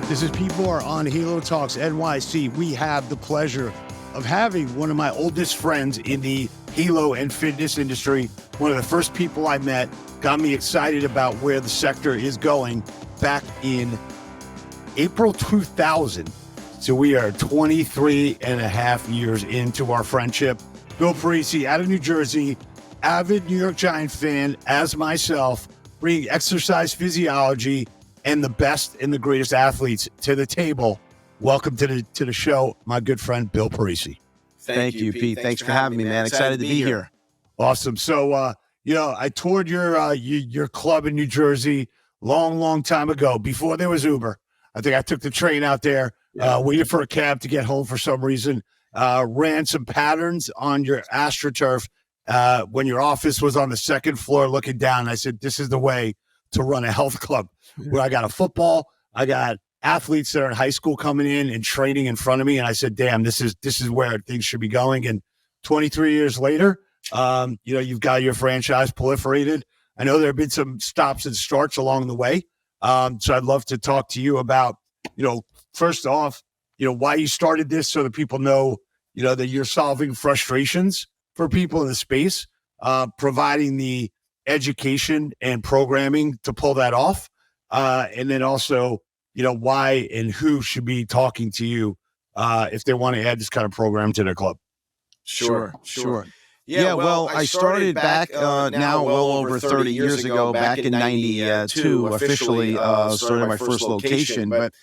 This is People Are on Halo Talks NYC. We have the pleasure of having one of my oldest friends in the Halo and fitness industry. One of the first people I met, got me excited about where the sector is going back in April 2000. So we are 23 and a half years into our friendship. Bill Parisi out of New Jersey, avid New York Giant fan as myself, bringing exercise physiology and the best and the greatest athletes to the table. Welcome to the show, my good friend, Bill Parisi. Thank you, Pete. Thanks for having me, man. Excited to be here. Awesome. So, I toured your club in New Jersey long time ago, before there was Uber. I think I took the train out there, waited for a cab to get home for some reason, ran some patterns on your AstroTurf when your office was on the second floor looking down. I said, this is the way to run a health club, where I got a football, I got athletes that are in high school coming in and training in front of me. And I said, damn, this is where things should be going. And 23 years later, you've got your franchise proliferated. I know there have been some stops and starts along the way. So I'd love to talk to you about, first off, why you started this, so that people know, that you're solving frustrations for people in the space, providing the education and programming to pull that off. And then also, why and who should be talking to you if they want to add this kind of program to their club. Sure. Yeah, well, I started back now well over 30 years ago, back in 92, officially started my first location. But,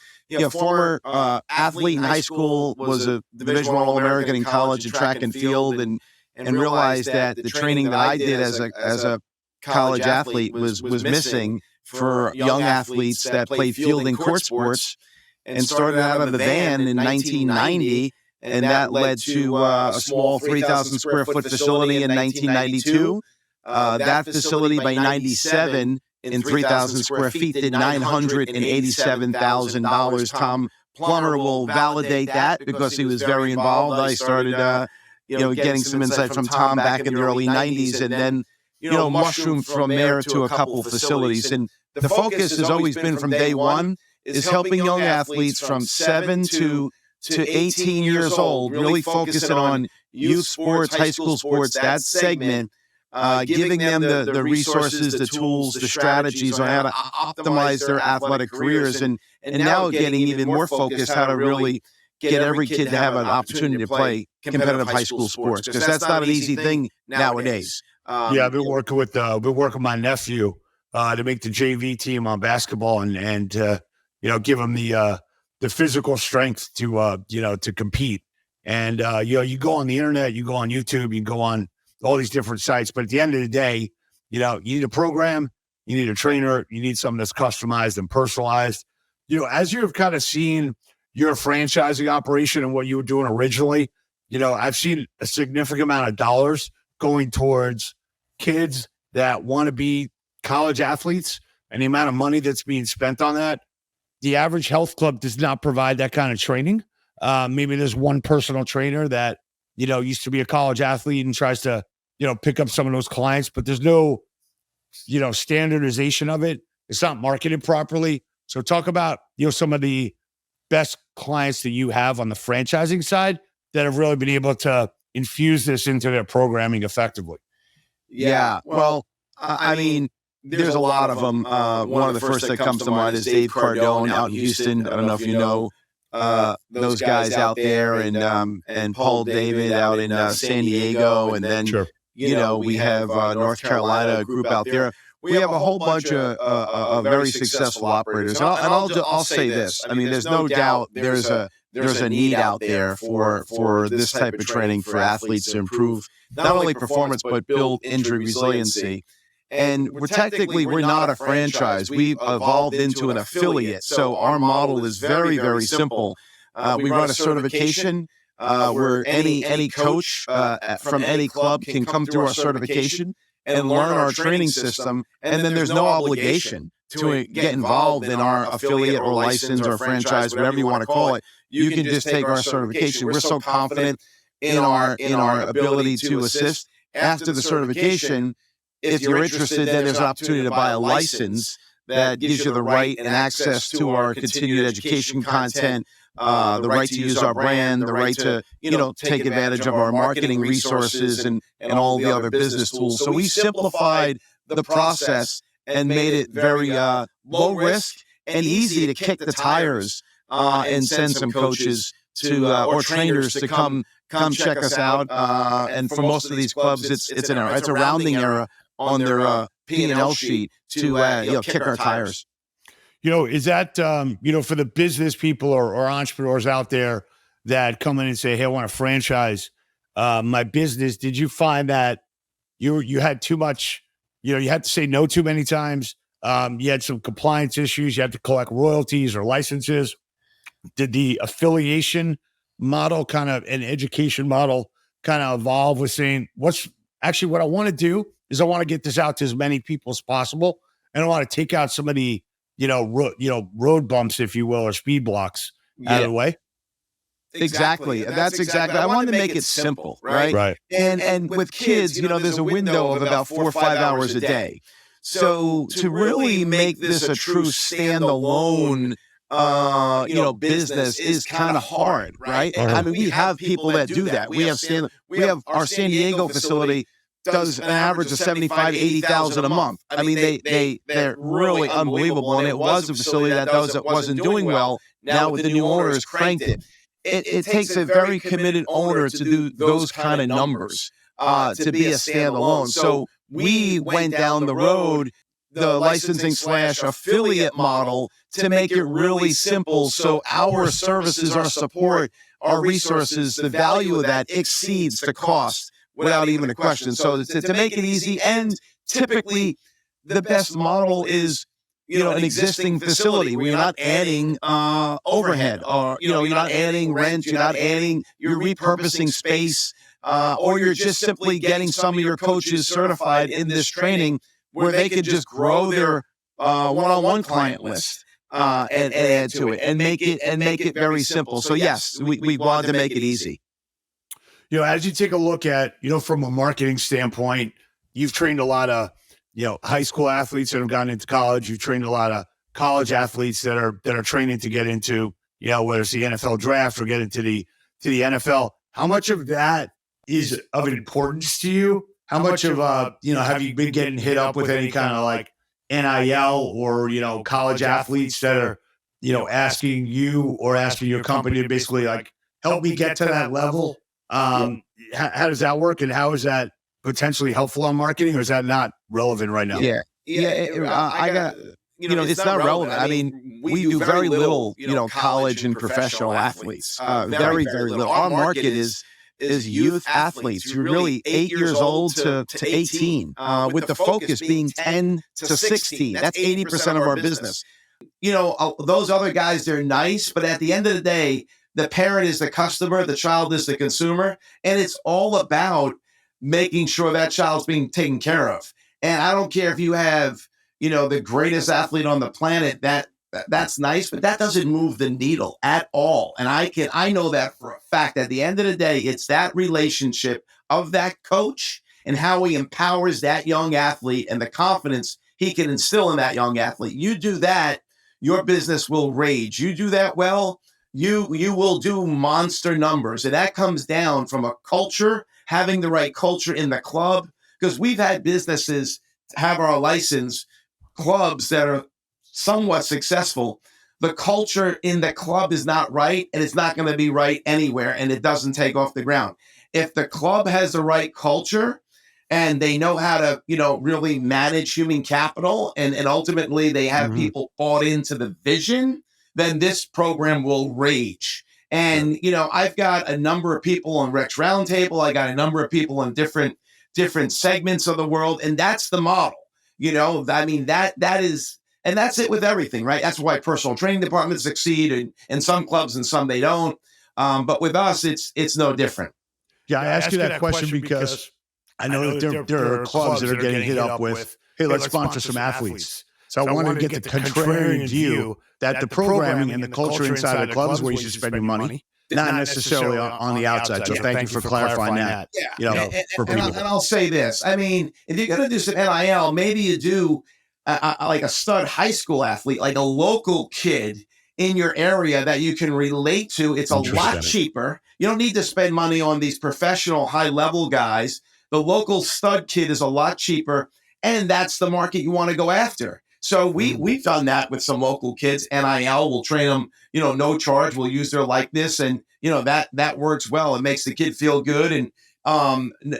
former athlete in high school, was a Division I All-American in college in track and field, and realized that the training that I did as a college athlete was missing for young athletes that played field and court sports, and started out of the van in 1990. And that led to a small 3,000 square foot facility in 1992. That facility by 97 in 3,000 square feet did $987,000. Tom Plummer will validate that because he was very involved. I started, getting some insight from Tom back in the early 90s, and then, mushroomed from there to a couple facilities. And the focus has always been from day one is helping young athletes from 7 to 18 years old, really focusing on youth sports, high school sports, that segment, giving them the resources, the tools, the strategies on how to optimize their athletic careers, and now getting even more focused how to really get every kid to have an opportunity to play competitive high school sports, because that's not an easy thing nowadays. I've been working with my nephew to make the JV team on basketball, and give him the physical strength to compete. And you go on the internet, you go on YouTube, you go on all these different sites, but at the end of the day, you need a program, you need a trainer, you need something that's customized and personalized. As you've kind of seen your franchising operation and what you were doing originally, I've seen a significant amount of dollars going towards kids that want to be college athletes, and the amount of money that's being spent on that. The average health club does not provide that kind of training. Maybe there's one personal trainer that, used to be a college athlete and tries to, pick up some of those clients, but there's no, standardization of it. It's not marketed properly. So talk about, some of the best clients that you have on the franchising side that have really been able to infuse this into their programming effectively. Yeah. Well, I mean, there's a lot of them. One of the first that comes to mind is Dave Cardone out in Houston. I don't know if you know those guys out there, and Paul David out in San Diego, and then we have North Carolina, a group out there. We have a whole bunch of very successful operators, and I'll say this. I mean, there's no doubt there's a need out there for this type of training for athletes to improve not only performance but build injury resiliency. And we're not a franchise. We've evolved into an affiliate. So our model is very, very simple. We run a certification where any coach from any club can come through our certification and learn our training system. And then there's no obligation to get involved in our affiliate or license or franchise, whatever you want to call it. You can just take our certification. We're so confident in our ability to assist. After the certification, if you're interested, then there's an opportunity to buy a license that gives you the right and access to our continued education content, the right to use our brand, the right to, take advantage of our marketing resources and all the other business tools. So we simplified the process and made it very low risk and easy to kick the tires and send some coaches to or trainers to come check us out. And for most of these clubs, it's a rounding error on their P&L sheet to kick our tires. Is that for the business people or entrepreneurs out there that come in and say, "Hey, I want to franchise my business"? Did you find that you had too much? You had to say no too many times. You had some compliance issues. You had to collect royalties or licenses. Did the affiliation model an education model kind of evolve with saying, what I want to do is I want to get this out to as many people as possible. And I want to take out some of the, road bumps, if you will, or speed blocks out of the way. Exactly. That's exactly. I wanted to make it simple, right? Right. And with kids, there's a window of about 4 or 5 hours a day. So to really make this a true standalone, business is kind of hard, right? Uh-huh. I mean, we have people that do that. We have our San Diego facility does an average of 75, 80,000 a month. I mean, they're really unbelievable. And it was a facility that wasn't doing well. Now with the new owners cranked it. It takes a very committed owner to do those kind of numbers, to be a standalone. So we went down the road, the licensing / affiliate model, to make it really simple. So our services, our support, our resources, the value of that exceeds the cost without even a question. So to make it easy, and typically the best model is, an existing facility where you're not adding overhead, or, you're not adding rent, you're repurposing space, or you're just simply getting some of your coaches certified in this training where they could just grow their one-on-one client list and add to it and make it very simple. So yes, we wanted to make it easy. As you take a look at, from a marketing standpoint, you've trained a lot of, high school athletes that have gotten into college. You've trained a lot of college athletes that are training to get into, whether it's the NFL draft or get into the NFL. How much of that is of importance to you? How much of, have you been getting hit up with any kind of like NIL or, college athletes that are, asking you or asking your company to basically like, help me get to that level? How does that work, and how is that potentially helpful on marketing, or is that not relevant right now? It's not relevant. I mean, we do very little, college and professional athletes. Very, very little. Our market is youth athletes. You're really 8 years old to 18, with the focus being 10 to 16. That's 80% of our business. Those other guys, they're nice, but at the end of the day, the parent is the customer, the child is the consumer, and it's all about making sure that child's being taken care of. And I don't care if you have, the greatest athlete on the planet, that's nice, but that doesn't move the needle at all. And I know that for a fact. At the end of the day, it's that relationship of that coach and how he empowers that young athlete and the confidence he can instill in that young athlete. You do that, your business will rage. You do that well, you will do monster numbers. And that comes down from a culture, having the right culture in the club, because we've had businesses have our license clubs that are somewhat successful. The culture in the club is not right, and it's not going to be right anywhere, and it doesn't take off the ground. If the club has the right culture and they know how to, really manage human capital, and ultimately they have people bought into the vision, then this program will rage. And, I've got a number of people on Rex Roundtable. I got a number of people in different segments of the world. And that's the model, I mean, that is, and that's it with everything, right? That's why personal training departments succeed in some clubs and some they don't. But with us, it's no different. Yeah, I ask you that question because I know that there are clubs that are getting hit up with, hey, let's sponsor some athletes. So I wanted to get the contrarian view that the programming and the culture inside the club is where you should spend your money, not necessarily on the outside. So thank you for clarifying that. For people. And I'll say this. I mean, if you're going to do some NIL, maybe you do like a stud high school athlete, like a local kid in your area that you can relate to. It's a lot cheaper. You don't need to spend money on these professional high level guys. The local stud kid is a lot cheaper, and that's the market you want to go after. So we've done that with some local kids. NIL will train them, no charge. We'll use their likeness, and that works well. It makes the kid feel good, and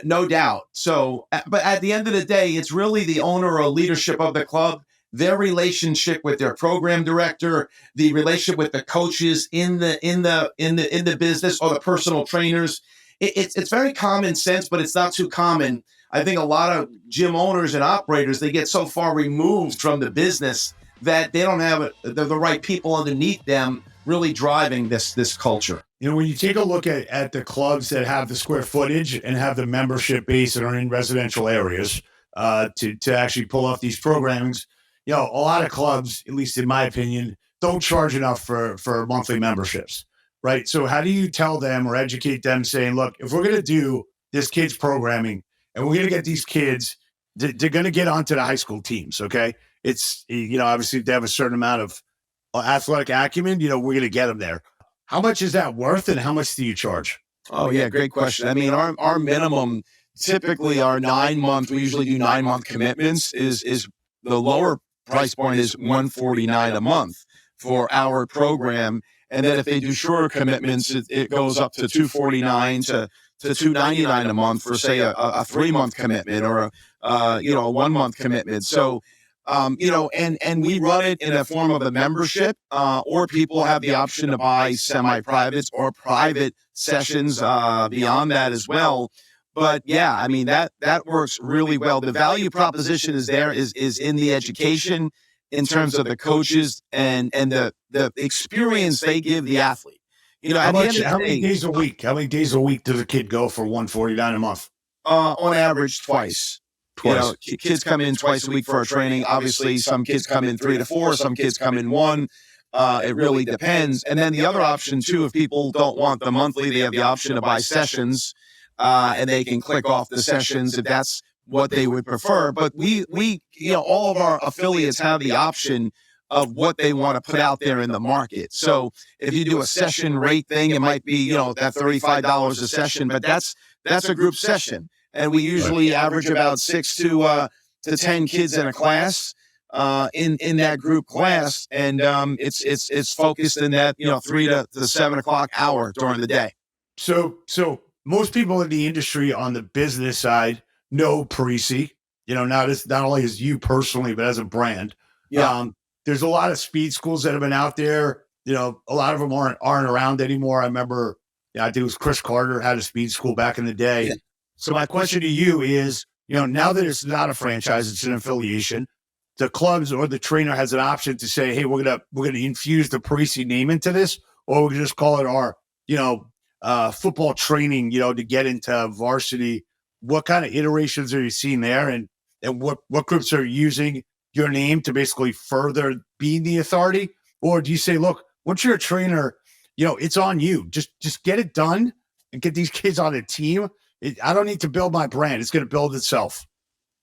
no doubt. So, but at the end of the day, it's really the owner or leadership of the club, their relationship with their program director, the relationship with the coaches in the business, or the personal trainers. It's very common sense, but it's not too common. I think a lot of gym owners and operators, they get so far removed from the business that they don't have the right people underneath them really driving this culture. When you take a look at the clubs that have the square footage and have the membership base and are in residential areas, to actually pull off these programmings, a lot of clubs, at least in my opinion, don't charge enough for monthly memberships, right? So how do you tell them or educate them saying, look, if we're going to do this kids programming and we're going to get these kids, they're going to get onto the high school teams, okay? It's, obviously they have a certain amount of athletic acumen, we're going to get them there. How much is that worth, and how much do you charge? Oh, yeah, great question. I mean, our minimum, typically our 9-month, we usually do 9-month commitments, is the lower price point is $149 a month for our program. And then if they do shorter commitments, it goes up to $249 to $299 a month for, say, a 3-month commitment, or a 1-month commitment. So, and we run it in a form of a membership, or people have the option to buy semi-privates or private sessions beyond that as well. But yeah, I mean, that works really well. The value proposition is in the education, in terms of the coaches and the experience they give the athlete. How many days a week? How many days a week does a kid go for $149 a month? On average, twice. Kids come in twice a week for our training. Obviously, some kids come in 3 to 4, some kids come in 1. It really depends. And then the other option too, if people don't want the monthly, they have the option to buy sessions, and they can click off the sessions if that's what they would prefer. But we all of our affiliates have the option of what they want to put out there in the market. So if you do a session rate thing, it might be, that $35 a session, but that's a group session. And we usually average about 6 to 10 kids in a class, in that group class. And it's focused in that, 3 to 7 o'clock hour during the day. So most people in the industry on the business side know Parisi, not only as you personally, but as a brand. Yeah. There's a lot of speed schools that have been out there. A lot of them aren't around anymore. I remember, I think it was Chris Carter had a speed school back in the day. Yeah. So my question to you is, now that it's not a franchise, it's an affiliation, the clubs or the trainer has an option to say, hey, we're gonna infuse the Parisi name into this, or we can just call it our, football training, to get into varsity. What kind of iterations are you seeing there, and what groups are using your name to basically further being the authority? Or do you say, look, once you're a trainer, it's on you. Just get it done and get these kids on a team. I don't need to build my brand. It's going to build itself.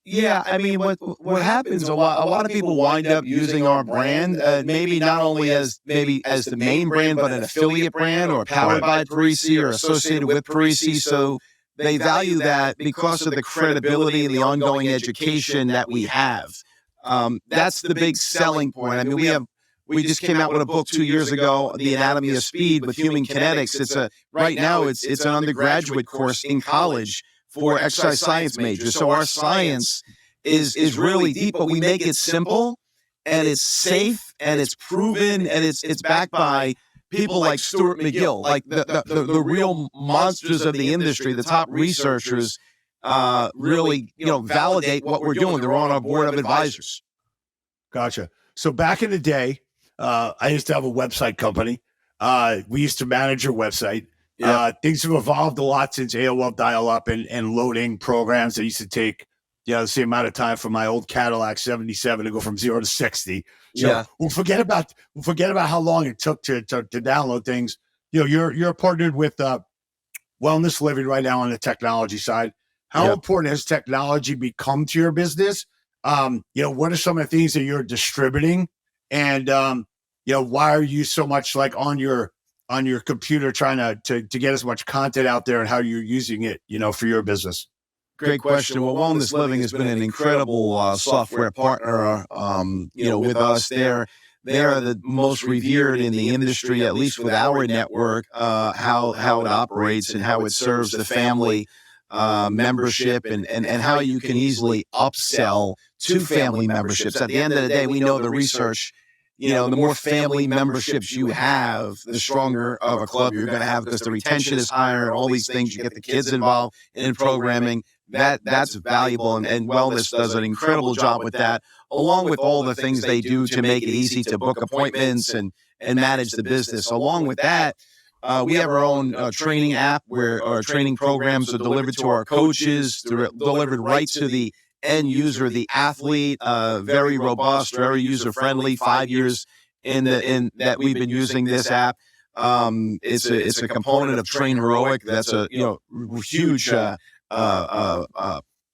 Yeah, I mean, what happens, a lot of people wind up using our brand, maybe not only as the main brand, but an affiliate brand, or powered by Parisi, or associated with Parisi. So they value that because of the credibility and the ongoing education that we have. That's the big selling point. I mean, we just came out with a book 2 years ago, The Anatomy of Speed with Human Kinetics. Right now it's an undergraduate course in college for exercise science majors. So our science is really deep, but we make it simple, and it's safe, and it's proven, and it's backed by people like Stuart McGill, like the real monsters of the industry, the top researchers, really, validate what we're doing. They're on our board of advisors. Gotcha. So back in the day, I used to have a website company. We used to manage your website. Yeah. Things have evolved a lot since AOL dial-up and loading programs that used to take, the same amount of time for my old Cadillac 77 to go from 0 to 60. So yeah. We'll forget about how long it took to download things. You're partnered with Wellness Living right now on the technology side. How important has technology become to your business? What are some of the things that you're distributing, and why are you so much like on your computer trying to get as much content out there, and how you're using it, for your business? Great question. Well, Wellness Living has been an incredible software partner, with us. They're the most revered in the industry, at least with our network, how it operates and how it serves the family membership, and how you can easily upsell to family memberships. At the end of the day, we know the research, the more family memberships you have, the stronger of a club you're going to have, because the retention is higher and all these things. You get the kids involved in programming. That's valuable, and Wellness does an incredible job with that, along with all the things they do to make it easy to book appointments and manage the business. Along with that, we have our own training app where our training programs are delivered to our coaches, delivered right to the end user, the athlete. Very robust, very user friendly. 5 years in that we've been using this app. It's a component of Train Heroic. That's a huge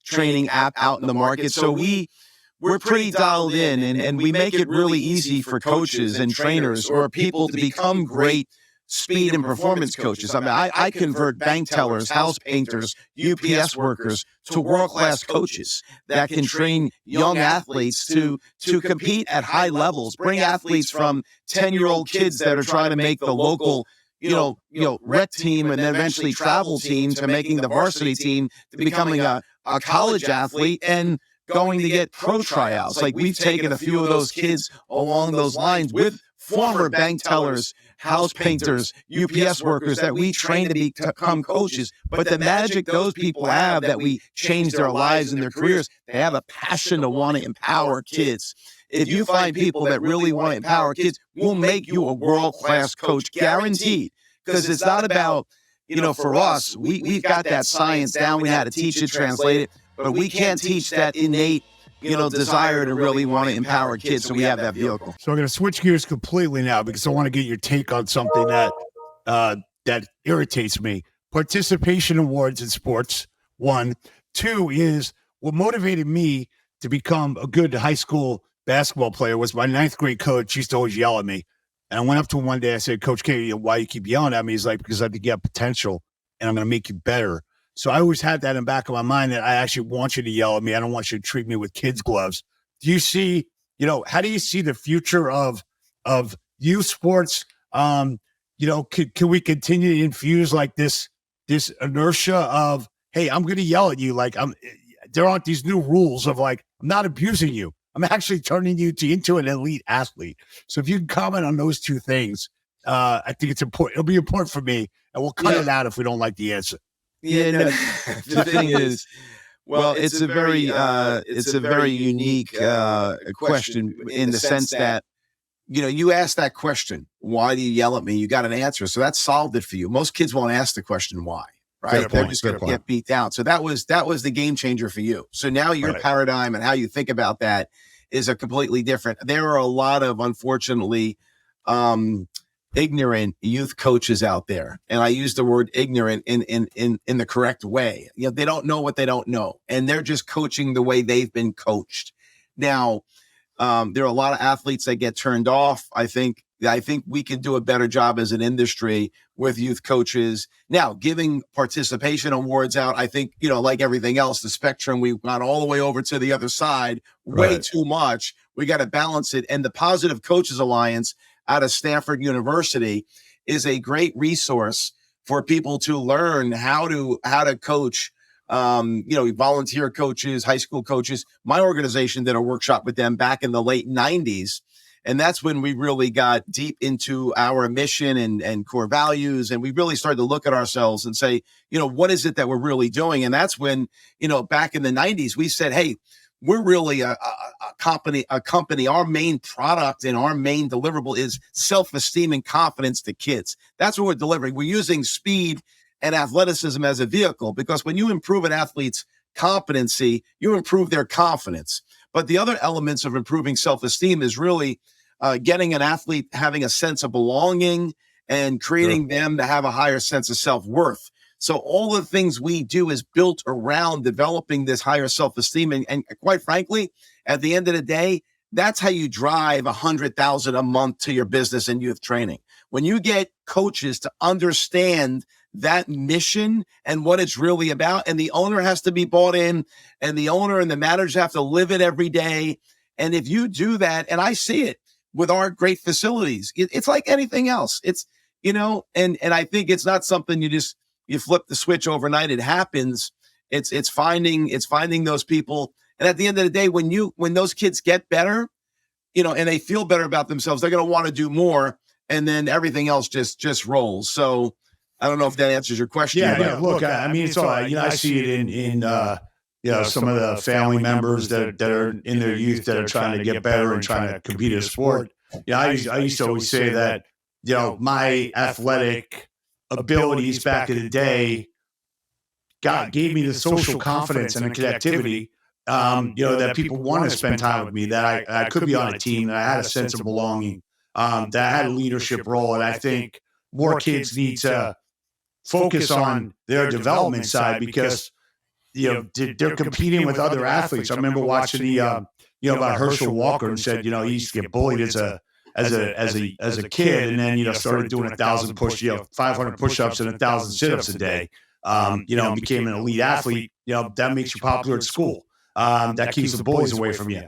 training app out in the market. So we're pretty dialed in, and we make it really easy for coaches and trainers or people to become great speed and performance coaches. I mean, I convert bank tellers, house painters, UPS workers to world-class coaches that can train young athletes to compete at high levels, bring athletes from 10-year-old kids that are trying to make the local rec team and then eventually travel team, to making the varsity team, to becoming a college athlete and going to get pro tryouts. Like, we've taken a few of those kids along those lines with former bank tellers, house painters, UPS workers that we train to become coaches. But the magic those people have, that we change their lives and their careers, they have a passion to want to empower kids. If you find people that really want to empower kids, we'll make you a world-class coach, guaranteed. Because it's not about, for us, we've got that science down. We know how to teach it, translate it, but we can't teach that innate, desire to really want to empower kids. So we have that vehicle. So I'm going to switch gears completely now, because I want to get your take on something that irritates me. Participation awards in sports, 1. 2 is what motivated me to become a good high school basketball player was my 9th grade coach used to always yell at me. And I went up to him one day. I said, Coach K, why you keep yelling at me? He's like, because I think you have potential and I'm going to make you better. So I always had that in the back of my mind, that I actually want you to yell at me. I don't want you to treat me with kids' gloves. Do you see, how do you see the future of youth sports? Can we continue to infuse like this inertia of, hey, I'm going to yell at you. Like, there aren't these new rules of like, I'm not abusing you. I'm actually turning you into an elite athlete. So if you can comment on those two things, I think it's important. It'll be important for me, and we'll cut it out if we don't like the answer. Yeah, no, the thing is, well, it's a very unique question, in the sense that, you asked that question, why do you yell at me? You got an answer. So that solved it for you. Most kids won't ask the question why, right? They're just going to get beat down. So that was the game changer for you. So now your paradigm and how you think about that is a completely different. There are a lot of, unfortunately, ignorant youth coaches out there. And I use the word ignorant in the correct way. They don't know what they don't know. And they're just coaching the way they've been coached. Now, there are a lot of athletes that get turned off. I think we can do a better job as an industry with youth coaches. Now, giving participation awards out, I think, like everything else, the spectrum, we've gone all the way over to the other side, way too much. We got to balance it. And the Positive Coaches Alliance out of Stanford University is a great resource for people to learn how to coach, volunteer coaches, high school coaches. My organization did a workshop with them back in the late 90s. And that's when we really got deep into our mission and core values. And we really started to look at ourselves and say, what is it that we're really doing? And that's when, back in the 90s, we said, hey, we're really a company. Our main product and our main deliverable is self-esteem and confidence to kids. That's what we're delivering. We're using speed and athleticism as a vehicle, because when you improve an athlete's competency, you improve their confidence. But the other elements of improving self-esteem is really getting an athlete having a sense of belonging and creating them to have a higher sense of self-worth. So all the things we do is built around developing this higher self-esteem. And quite frankly, at the end of the day, that's how you drive $100,000 a month to your business and youth training. When you get coaches to understand that mission and what it's really about, and the owner has to be bought in, and the owner and the manager have to live it every day. And if you do that, and I see it with our great facilities, it's like anything else. It's, and I think it's not something you flip the switch overnight. It happens. It's finding those people. And at the end of the day, when those kids get better, and they feel better about themselves, they're going to want to do more, and then everything else just rolls. So I don't know if that answers your question. Yeah. Look, I mean, it's all right. I see it in some of the family members that are in their youth that are trying to get better and trying to compete in a sport. I used to always say that, my athletic abilities back in the day gave me the social confidence and the connectivity, that people want to spend time with me, that I could be on a team, that I had a sense of belonging, that I had a leadership role. And I think more kids need to focus on their development side because, they're competing with other athletes. I remember watching about Herschel Walker and said, he used to get bullied as a kid, and then, started doing 500 push-ups and 1,000 sit-ups a day. Became an elite athlete. That makes you popular at school. That keeps the bullies away from you.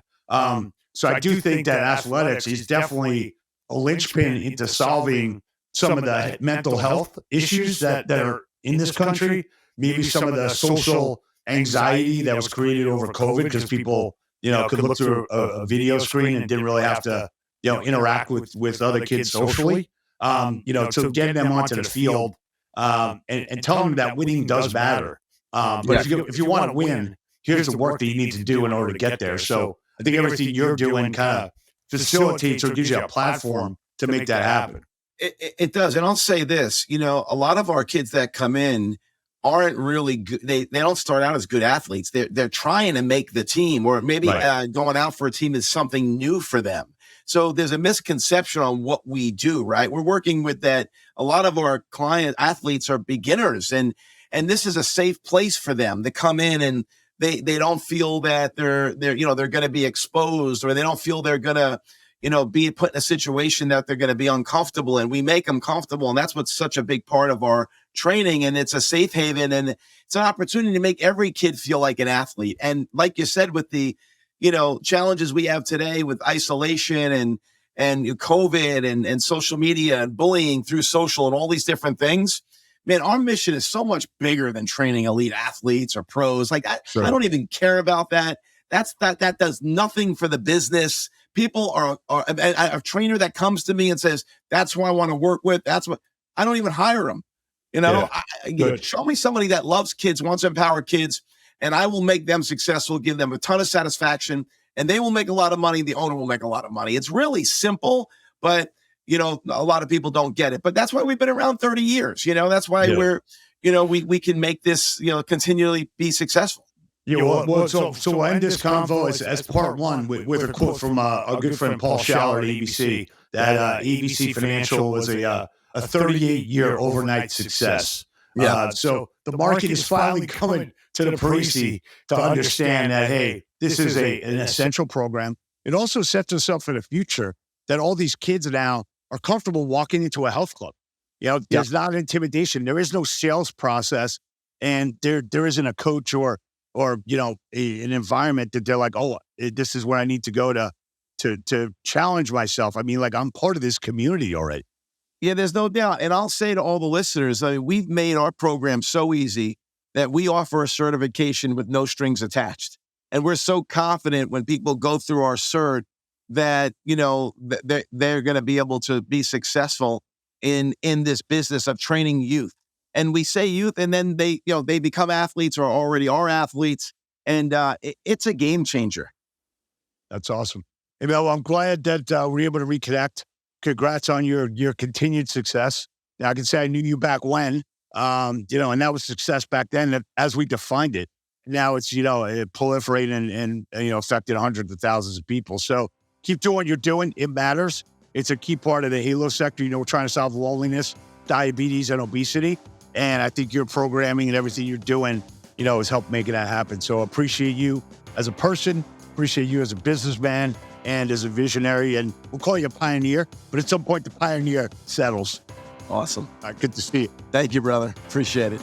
So I do think that athletics is definitely a linchpin into solving some of the mental health issues that are in this country. Maybe some of the social anxiety that was created over COVID because people, could look through a video screen and didn't really have to, interact with other kids socially. So getting them onto the field and telling them that winning does matter. But if you want to win, here's the work that you need to do in order to get there. So I think everything you're doing kind of facilitates or gives you a platform to make that happen. It does. And I'll say this, a lot of our kids that come in aren't really good. They don't start out as good athletes. They're trying to make the team, or maybe going out for a team is something new for them. So there's a misconception on what we do, right? We're working with that. A lot of our client athletes are beginners, and this is a safe place for them to come in, and they don't feel that they're going to be exposed, or they don't feel they're going to, be put in a situation that they're going to be uncomfortable, and we make them comfortable. And that's what's such a big part of our training. And it's a safe haven, and it's an opportunity to make every kid feel like an athlete. And like you said, with the, challenges we have today with isolation and COVID and social media and bullying through social and all these different things, man, our mission is so much bigger than training elite athletes or pros. Like I don't even care about that. That does nothing for the business. People are a trainer that comes to me and says, that's who I want to work with. That's what I don't even hire them. Show me somebody that loves kids, wants to empower kids, and I will make them successful, give them a ton of satisfaction, and they will make a lot of money. The owner will make a lot of money. It's really simple, but a lot of people don't get it. But that's why we've been around 30 years. That's why we're, we can make this, continually be successful. So we'll end this convo as part one with a quote from our good friend Paul Schaller at ABC, that ABC Financial was a 38-year overnight success. So the market is finally coming to the Parisi to understand that, hey, this is an essential program. It also sets us up for the future that all these kids now are comfortable walking into a health club. There's not intimidation. There is no sales process, and there isn't a coach or an environment that they're like, oh, this is where I need to go to challenge myself. I mean, like, I'm part of this community already. Yeah, there's no doubt. And I'll say to all the listeners, we've made our program so easy that we offer a certification with no strings attached. And we're so confident when people go through our cert that, they're going to be able to be successful in this business of training youth. And we say youth, and then they become athletes or already are athletes. And it's a game changer. That's awesome. Hey, Mel, I'm glad that we're able to reconnect. Congrats on your continued success. Now, I can say I knew you back when, and that was success back then as we defined it. Now it's, it proliferated and affected hundreds of thousands of people. So keep doing what you're doing. It matters. It's a key part of the Halo sector. We're trying to solve loneliness, diabetes, and obesity. And I think your programming and everything you're doing, has helped making that happen. So appreciate you as a person, appreciate you as a businessman and as a visionary. And we'll call you a pioneer, but at some point the pioneer settles. Awesome. Good to see you. Thank you, brother. Appreciate it.